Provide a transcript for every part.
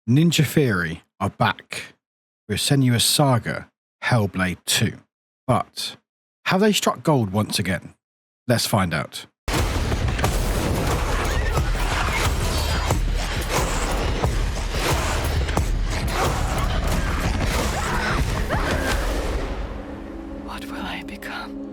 Ninja Theory are back with Senua's Saga, Hellblade 2. But have they struck gold once again? Let's find out. What will I become?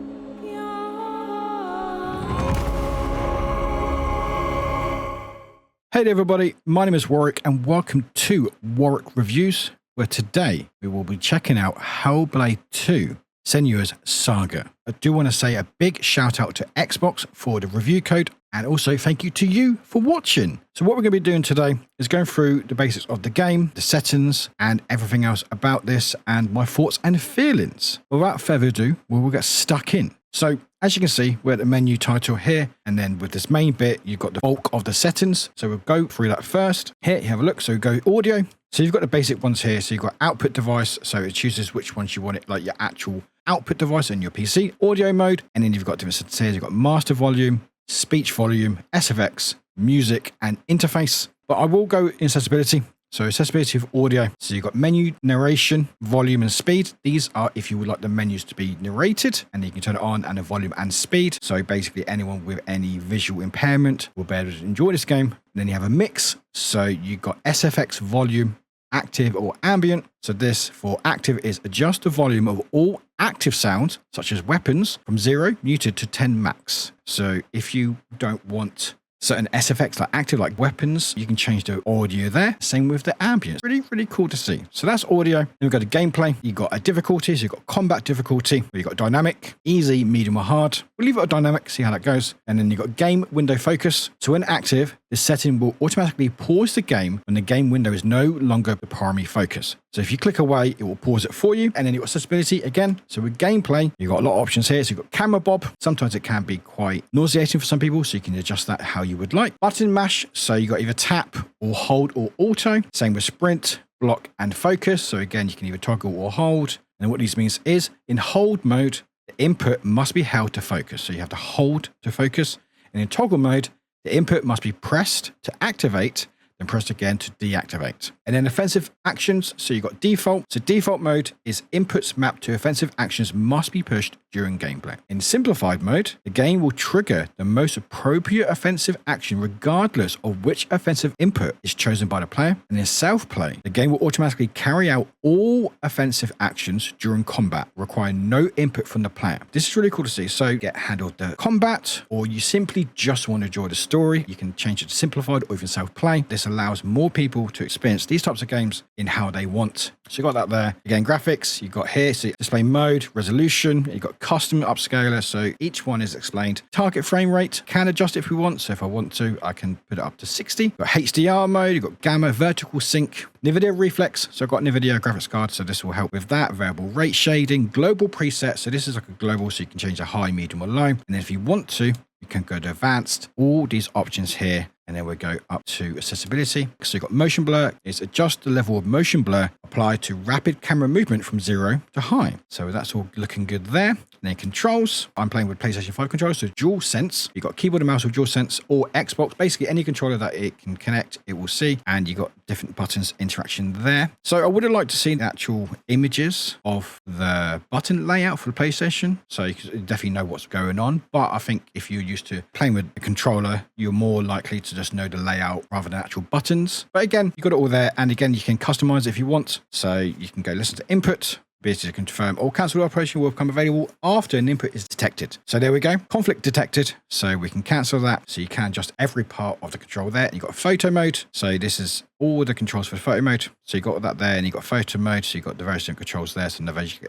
Hey there everybody, my name is Warwick and welcome to Warwick Reviews, where today we will be checking out Hellblade 2, Senua's Saga. I do want to say a big shout out to Xbox for the review code, and also thank you to you for watching. So what we're going to be doing today is going through the basics of the game, the settings, and everything else about this, and my thoughts and feelings. Without further ado, we will get stuck in. So as you can see, we're at the menu title here, and then with this main bit, you've got the bulk of the settings. So we'll go through that first. Here, you have a look. So go audio. So you've got the basic ones here. So you've got output device. So it chooses which ones you want it, like your actual output device on your PC, audio mode. And then you've got different settings here. You've got master volume, speech volume, SFX, music, and interface. But I will go in accessibility. So accessibility of audio. So you've got menu, narration, volume, and speed. These are if you would like the menus to be narrated, and you can turn it on, and the volume and speed. So basically anyone with any visual impairment will be able to enjoy this game. And then you have a mix. So you've got SFX volume, active or ambient. So this for active is adjust the volume of all active sounds, such as weapons, from 0 muted to 10 max. So if you don't want certain SFX like active, like weapons, you can change the audio there. Same with the ambience. Really cool to see. So that's audio. Then we go to gameplay. You've got a difficulty. So you've got combat difficulty. You've got dynamic, easy, medium, or hard. We'll leave it at dynamic, see how that goes. And then you've got game window focus. So when active, this setting will automatically pause the game when the game window is no longer the primary focus. So if you click away, it will pause it for you. And then you've got accessibility again. So with gameplay, you've got a lot of options here. So you've got camera bob. Sometimes it can be quite nauseating for some people, so you can adjust that how you would like. Button mash. So you got either tap or hold or auto. Same with sprint, block, and focus. So again, you can either toggle or hold. And what this means is in hold mode, the input must be held to focus. So you have to hold to focus. And in toggle mode, the input must be pressed to activate, then pressed again to deactivate. And then offensive actions. So you've got default. So default mode is inputs mapped to offensive actions must be pushed during gameplay. In simplified mode, the game will trigger the most appropriate offensive action regardless of which offensive input is chosen by the player. And in self-play, the game will automatically carry out all offensive actions during combat, requiring no input from the player. This is really cool to see. So you get handled the combat, or you simply just want to enjoy the story, you can change it to simplified or even self-play. This allows more people to experience these types of games in how they want. So you got that there. Again, graphics, you got here, so display mode, resolution, you got custom upscaler. So each one is explained. Target frame rate, can adjust if we want. So if I want to, I can put it up to 60. You've got HDR mode, you've got gamma, vertical sync, NVIDIA reflex. So I've got NVIDIA graphics card, so this will help with that. Variable rate shading, global preset. So this is like a global, so you can change the high, medium, or low. And then if you want to, you can go to advanced, all these options here. And then we go up to accessibility. So you've got motion blur. It's adjust the level of motion blur applied to rapid camera movement from 0 to high. So that's all looking good there. And then controls. I'm playing with PlayStation 5 controllers, so dual sense. You've got keyboard and mouse with dual sense, or Xbox. Basically any controller that it can connect, it will see. And you've got different buttons interaction there. So I would have liked to see the actual images of the button layout for the PlayStation. So you can definitely know what's going on. But I think if you're used to playing with the controller, you're more likely to just know the layout rather than actual buttons. But again, you got it all there. And again, you can customize if you want. So you can go listen to input, ability to confirm or cancel the operation will become available after an input is detected. So there we go. Conflict detected. So we can cancel that. So you can adjust every part of the control there. You've got photo mode. So this is all the controls for photo mode. So you got that there, and you got photo mode. So you got the various different controls there. So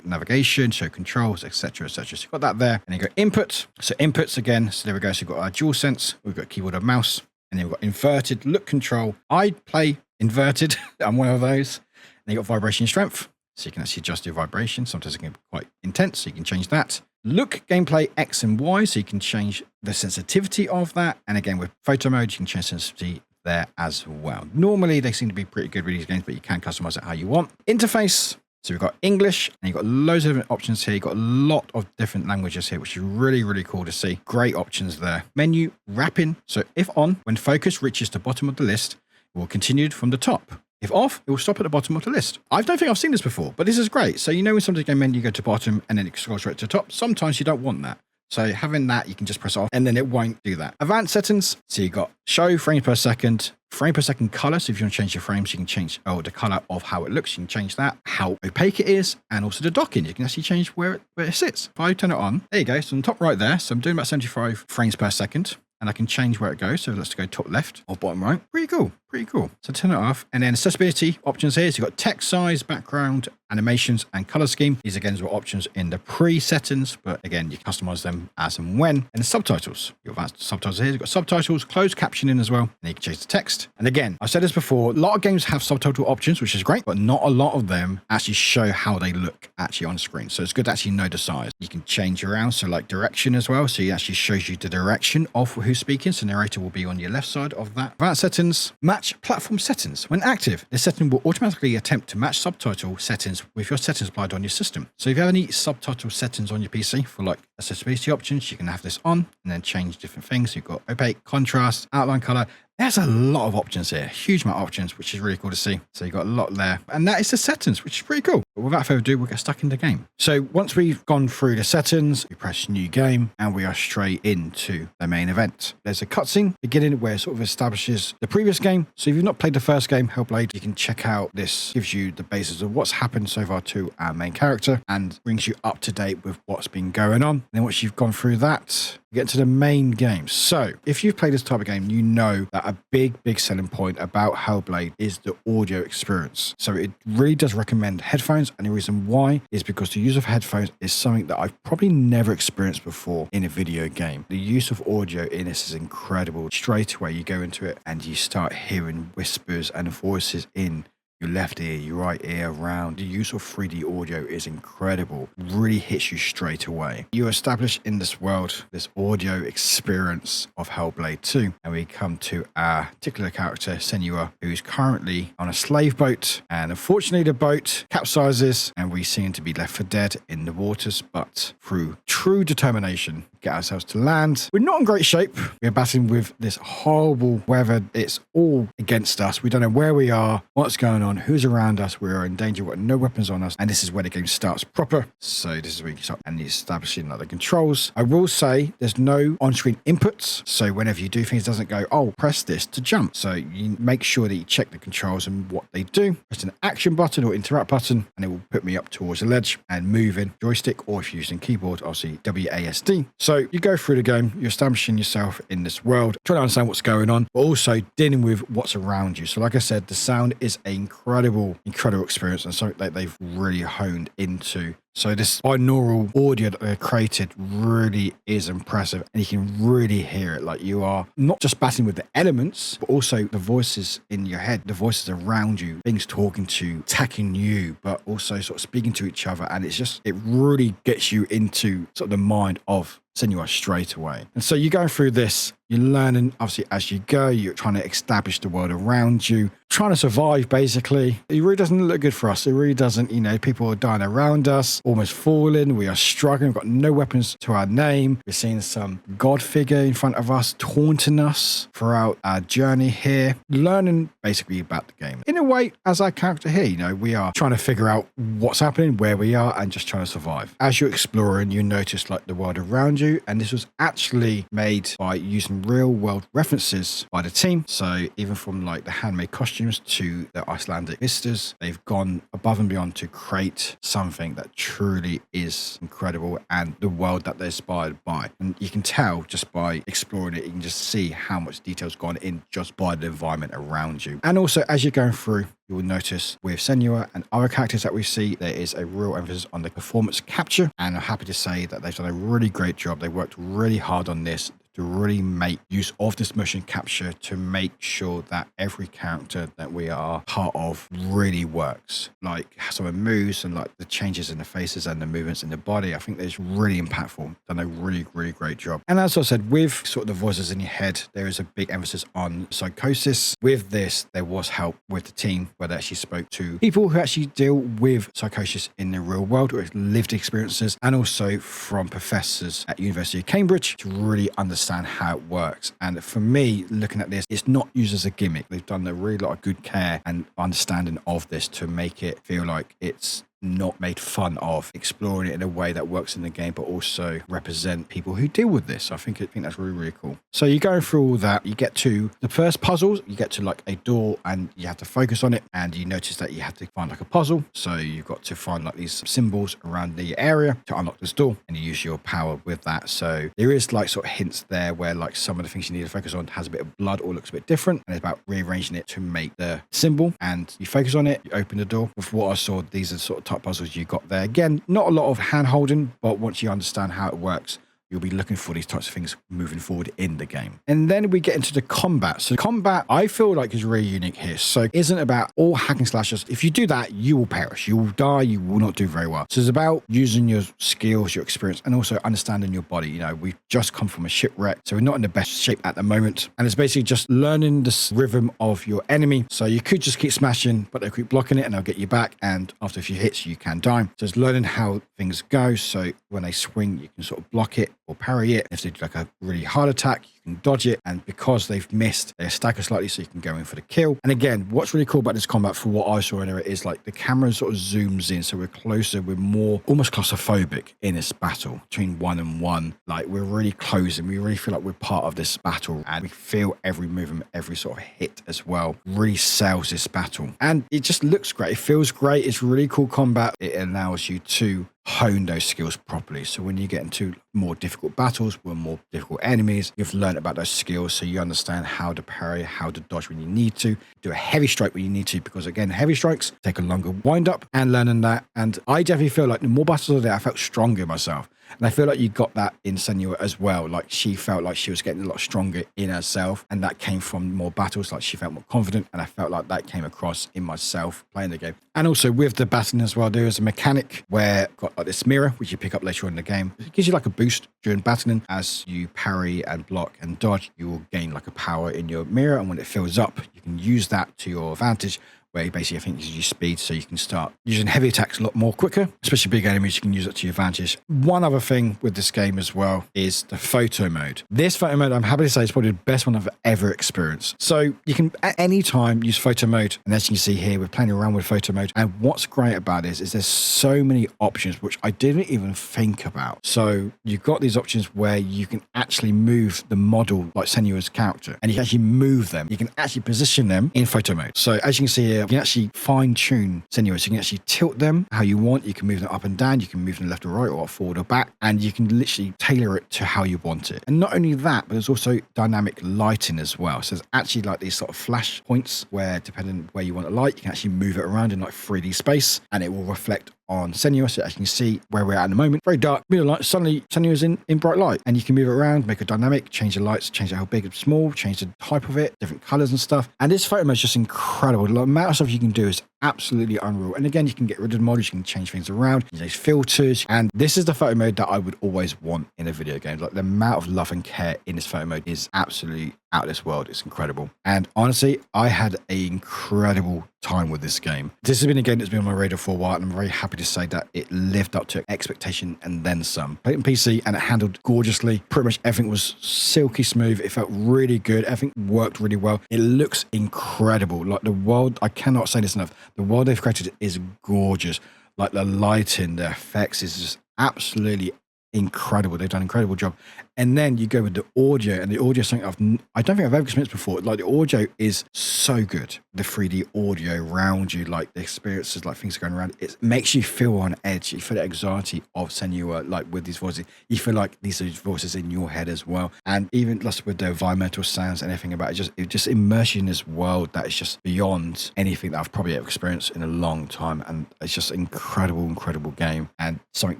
navigation, show controls, etc., etc. So you got that there. And you got input. So inputs again. So there we go. So you've got our dual sense. We've got keyboard and mouse. And then we've got inverted look control. I play inverted. I'm one of those. And you got vibration strength. So you can actually adjust your vibration. Sometimes it can be quite intense, so you can change that. Look gameplay X and Y, so you can change the sensitivity of that. And again, with photo mode, you can change sensitivity there as well. Normally, they seem to be pretty good with these games, but you can customize it how you want. Interface. So we've got English, and you've got loads of different options here. You've got a lot of different languages here, which is really cool to see. Great options there. Menu wrapping. So if on, when focus reaches the bottom of the list, it will continue from the top. If off, it will stop at the bottom of the list. I don't think I've seen this before, but this is great. So you know when something's going menu, you go to bottom and then it scrolls right to the top. Sometimes you don't want that. So having that, you can just press off and then it won't do that. Advanced settings. So you got show frames per second, frame per second color. So if you want to change your frames, you can change the color of how it looks. You can change that, how opaque it is, and also the docking. You can actually change where it sits. If I turn it on, there you go. So on the top right there. So I'm doing about 75 frames per second. And I can change where it goes. So let's go top left or bottom right. Pretty cool. Pretty cool. So turn it off. And then accessibility options here. So you've got text size, background, animations, and color scheme. These again are options in the pre-settings, but again, you customize them as and when. And the subtitles. You've got subtitles here. You've got subtitles, closed captioning as well. And you can change the text. And again, I've said this before, a lot of games have subtitle options, which is great, but not a lot of them actually show how they look actually on screen. So it's good to actually know the size. You can change around. So like direction as well. So it actually shows you the direction of who's speaking. So narrator will be on your left side of that. Advanced settings, match platform settings. When active, this setting will automatically attempt to match subtitle settings with your settings applied on your system. So if you have any subtitle settings on your PC for like accessibility options, you can have this on and then change different things. You've got opaque, contrast, outline color. There's a lot of options here, huge amount of options, which is really cool to see. So you've got a lot there. And that is the settings, which is pretty cool. But without further ado, we'll get stuck in the game. So once we've gone through the settings, we press new game and we are straight into the main event. There's a cutscene beginning where it sort of establishes the previous game. So if you've not played the first game, Hellblade, you can check out this, gives you the basis of what's happened so far to our main character and brings you up to date with what's been going on. And then once you've gone through that, you get into the main game. So if you've played this type of game, you know that a big selling point about Hellblade is the audio experience. So it really does recommend headphones, and the reason why is because the use of headphones is something that I've probably never experienced before in a video game. The use of audio in this is incredible. Straight away you go into it and you start hearing whispers and voices in your left ear, your right ear, around. The use of 3D audio is incredible. Really hits you straight away. You establish in this world this audio experience of Hellblade 2, and we come to our particular character, Senua, who's currently on a slave boat, and unfortunately the boat capsizes and we seem to be left for dead in the waters, but through true determination, get ourselves to land. We're not in great shape. We're battling with this horrible weather. It's all against us. We don't know where we are, what's going on, who's around us. We are in danger. We've got no weapons on us. And this is where the game starts proper. So this is where you start and establishing like the controls. I will say there's no on-screen inputs. So whenever you do things, it doesn't go, oh, press this to jump. So you make sure that you check the controls and what they do. Press an action button or interact button, and it will put me up towards the ledge and moving joystick, or if you're using keyboard, obviously WASD. So you go through the game, you're establishing yourself in this world, trying to understand what's going on, but also dealing with what's around you. So like I said, the sound is an incredible experience and something that they've really honed into. So this binaural audio that they've created really is impressive, and you can really hear it. Like you are not just battling with the elements, but also the voices in your head, the voices around you, things talking to you, attacking you, but also sort of speaking to each other. And it's just, it really gets you into sort of the mind of Senua straight away. And so you're going through this, you're learning obviously as you go, you're trying to establish the world around you, trying to survive basically. It really doesn't look good for us. It really doesn't, you know, people are dying around us, almost falling, we are struggling, we've got no weapons to our name. We're seeing some god figure in front of us taunting us throughout our journey here, learning basically about the game. In a way, as our character here, you know, we are trying to figure out what's happening, where we are, and just trying to survive. As you're exploring, you notice like the world around you, and this was actually made by using real world references by the team. So even from like the handmade costumes to the Icelandic vistas, they've gone above and beyond to create something that truly is incredible and the world that they're inspired by. And you can tell just by exploring it, you can just see how much detail's gone in just by the environment around you. And also as you're going through, you will notice with Senua and other characters that we see, there is a real emphasis on the performance capture. And I'm happy to say that they've done a really great job. They worked really hard on this to really make use of this motion capture to make sure that every character that we are part of really works. Like how someone moves and like the changes in the faces and the movements in the body, I think that's really impactful. Done a really great job. And as I said, with sort of the voices in your head, there is a big emphasis on psychosis. With this, there was help with the team where they actually spoke to people who actually deal with psychosis in the real world or lived experiences, and also from professors at University of Cambridge to really understand understand how it works. And for me, looking at this, it's not used as a gimmick. They've done a really lot of good care and understanding of this to make it feel like it's not made fun of, exploring it in a way that works in the game, but also represent people who deal with this. I think that's really, really cool. So you're going through all that, you get to the first puzzles, you get to like a door and you have to focus on it, and you notice that you have to find like a puzzle. So you've got to find like these symbols around the area to unlock this door, and you use your power with that. So there is like sort of hints there where like some of the things you need to focus on has a bit of blood or looks a bit different, and it's about rearranging it to make the symbol, and you focus on it, you open the door. With what I saw, these are sort of type puzzles you got there. Again, not a lot of hand holding, but once you understand how it works, you'll be looking for these types of things moving forward in the game. And then we get into the combat. So combat, I feel like, is really unique here. So it isn't about all hacking slashers. If you do that, you will perish. You will die. You will not do very well. So it's about using your skills, your experience, and also understanding your body. You know, we've just come from a shipwreck, so we're not in the best shape at the moment. And it's basically just learning the rhythm of your enemy. So you could just keep smashing, but they'll keep blocking it and they'll get you back. And after a few hits, you can die. So it's learning how things go. So when they swing, you can sort of block it or parry it. If they do like a really hard attack, you can dodge it, and because they've missed, they stagger slightly so you can go in for the kill. And again, what's really cool about this combat, for what I saw in it, is like the camera sort of zooms in, so we're closer, we're more almost claustrophobic in this battle between 1 and 1. Like, we're really close and we really feel like we're part of this battle, and we feel every movement, every sort of hit as well. Really sells this battle, and it just looks great. It feels great. It's really cool combat. It allows you to hone those skills properly. So when you get into more difficult battles with more difficult enemies, you've learned about those skills, so you understand how to parry, how to dodge when you need to, do a heavy strike when you need to, because again, heavy strikes take a longer wind up, and learning that. And I definitely feel like the more battles I did, I felt stronger myself. And I feel like you got that in Senua as well. Like, she felt like she was getting a lot stronger in herself, and that came from more battles. Like, she felt more confident, and I felt like that came across in myself playing the game. And also with the battling as well, there is a mechanic where you've got like this mirror, which you pick up later on in the game. It gives you like a boost during battling. As you parry and block and dodge, you will gain like a power in your mirror, and when it fills up, you can use that to your advantage, where basically I think you use speed, so you can start using heavy attacks a lot more quicker, especially big enemies. You can use it to your advantage. One other thing with this game as well is the photo mode. This photo mode, I'm happy to say, is probably the best one I've ever experienced. So you can at any time use photo mode, and as you can see here, we're playing around with photo mode. And what's great about this is there's so many options which I didn't even think about. So you've got these options where you can actually move the model, like Senua's character, and you can actually move them. You can actually position them in photo mode. So as you can see here, you can actually fine-tune Senua, so you can actually tilt them how you want. You can move them up and down, you can move them left or right, or forward or back, and you can literally tailor it to how you want it. And not only that, but there's also dynamic lighting as well. So there's actually like these sort of flash points where, depending on where you want the light, you can actually move it around in like 3D space, and it will reflect on Senua. So as you can see where we're at in the moment, very dark, middle light, suddenly Senua's in bright light, and you can move it around, make it dynamic, change the lights, change how big and small, change the type of it, different colors and stuff. And this photo mode is just incredible. The amount of stuff you can do is absolutely unreal. And again, you can get rid of the models, you can change things around, use filters, and this is the photo mode that I would always want in a video game. Like, the amount of love and care in this photo mode is absolutely out of this world. It's incredible. And honestly, I had an incredible time with this game. This has been a game that's been on my radar for a while, and I'm very happy to say that it lived up to expectation and then some. Played on PC, and it handled gorgeously. Pretty much everything was silky smooth. It felt really good. Everything worked really well. It looks incredible. Like, the world, I cannot say this enough, the world they've created is gorgeous. Like, the lighting, the effects is just absolutely incredible. They've done an incredible job. And then you go with the audio, and the audio is something I don't think I've ever experienced before. Like, the audio is so good. The 3D audio around you, like the experiences, like things going around, it makes you feel on edge. You feel the anxiety of Senua, like with these voices. You feel like these are voices in your head as well. And even just with the environmental sounds and everything about it, it just immerses you in this world that is just beyond anything that I've probably ever experienced in a long time. And it's just an incredible game, and something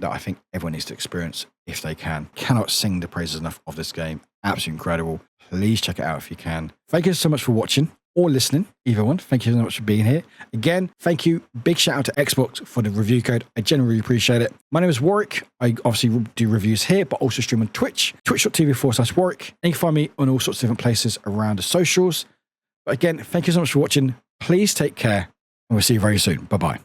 that I think everyone needs to experience if they can. Cannot sing the praises enough of this game. Absolutely incredible. Please check it out if you can. Thank you so much for watching or listening, either one. Thank you so much for being here. Again, thank you. Big shout out to Xbox for the review code. I genuinely appreciate it. My name is Warwick. I obviously do reviews here, but also stream on Twitch, twitch.tv/Warwick. And you can find me on all sorts of different places around the socials. But again, thank you so much for watching. Please take care, and we'll see you very soon. Bye-bye.